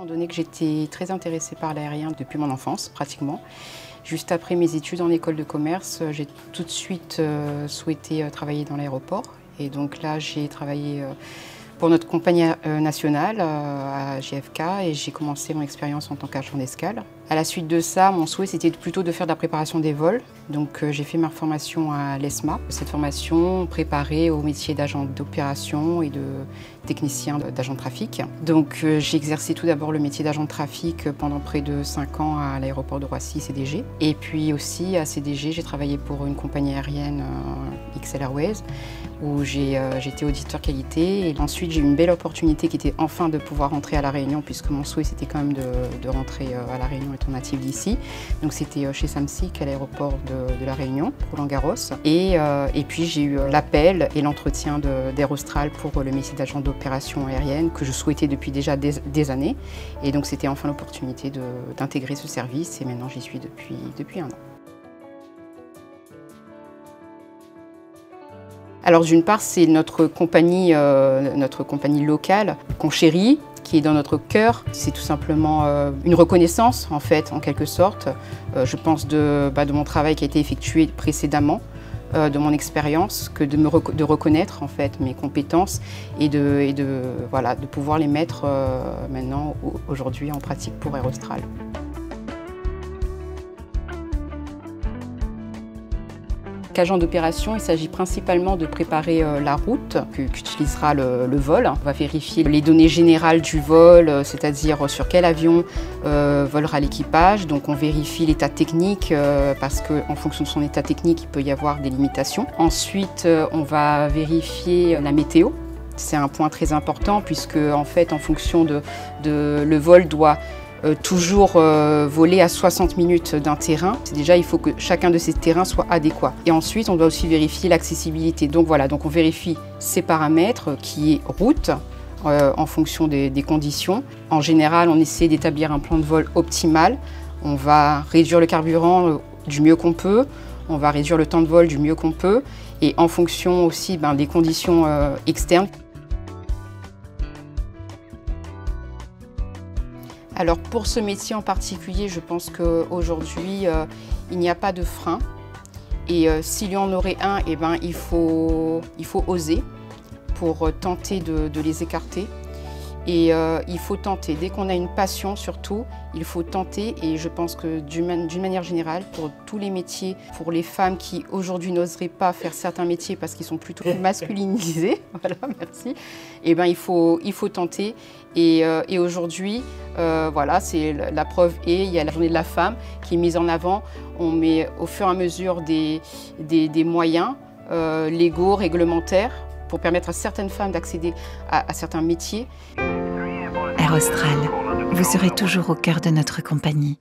donné que j'étais très intéressée par l'aérien depuis mon enfance, pratiquement. Juste après mes études en école de commerce, j'ai tout de suite souhaité travailler dans l'aéroport. Et donc là, j'ai travaillé pour notre compagnie nationale à JFK et j'ai commencé mon expérience en tant qu'agent d'escale. À la suite de ça, mon souhait c'était plutôt de faire de la préparation des vols. Donc j'ai fait ma formation à l'ESMA. Cette formation préparait au métier d'agent d'opération et de technicien d'agent de trafic. Donc j'ai exercé tout d'abord le métier d'agent de trafic pendant près de 5 ans à l'aéroport de Roissy, CDG. Et puis aussi à CDG, j'ai travaillé pour une compagnie aérienne, XL Airways, où j'étais auditeur qualité. Et ensuite, j'ai eu une belle opportunité qui était enfin de pouvoir rentrer à La Réunion, puisque mon souhait c'était quand même de rentrer à La Réunion étant native d'ici. Donc c'était chez Samsic à l'aéroport de La Réunion, Roland-Garros. Et puis j'ai eu l'appel et l'entretien d'Air Austral pour le métier d'agent d'opération aérienne que je souhaitais depuis déjà des années. Et donc c'était enfin l'opportunité d'intégrer ce service et maintenant j'y suis depuis 1 an. Alors d'une part, c'est notre compagnie locale qu'on chérit, qui est dans notre cœur. C'est tout simplement une reconnaissance, en fait, en quelque sorte. Je pense de mon travail qui a été effectué précédemment, de mon expérience, que de reconnaître en fait mes compétences et de pouvoir les mettre maintenant, aujourd'hui, en pratique pour Air Austral. Agent d'opération, il s'agit principalement de préparer la route qu'utilisera le vol. On va vérifier les données générales du vol, c'est-à-dire sur quel avion volera l'équipage. Donc on vérifie l'état technique parce qu'en fonction de son état technique, il peut y avoir des limitations. Ensuite, on va vérifier la météo. C'est un point très important puisque en fait, en fonction le vol doit toujours voler à 60 minutes d'un terrain. Déjà, il faut que chacun de ces terrains soit adéquat. Et ensuite, on doit aussi vérifier l'accessibilité. Donc voilà, on vérifie ces paramètres qui est route en fonction des conditions. En général, on essaie d'établir un plan de vol optimal. On va réduire le carburant du mieux qu'on peut. On va réduire le temps de vol du mieux qu'on peut. Et en fonction aussi des conditions externes. Alors pour ce métier en particulier, je pense qu'aujourd'hui, il n'y a pas de frein. Et s'il y en aurait un, il faut oser pour tenter de les écarter. Et il faut tenter. Dès qu'on a une passion surtout, il faut tenter. Et je pense que d'une manière générale, pour tous les métiers, pour les femmes qui aujourd'hui n'oseraient pas faire certains métiers parce qu'ils sont plutôt masculinisés, voilà, merci, il faut tenter. Et aujourd'hui, voilà, c'est la preuve et il y a la journée de la femme qui est mise en avant. On met au fur et à mesure des moyens légaux, réglementaires, pour permettre à certaines femmes d'accéder à certains métiers. Air Austral, vous serez toujours au cœur de notre compagnie.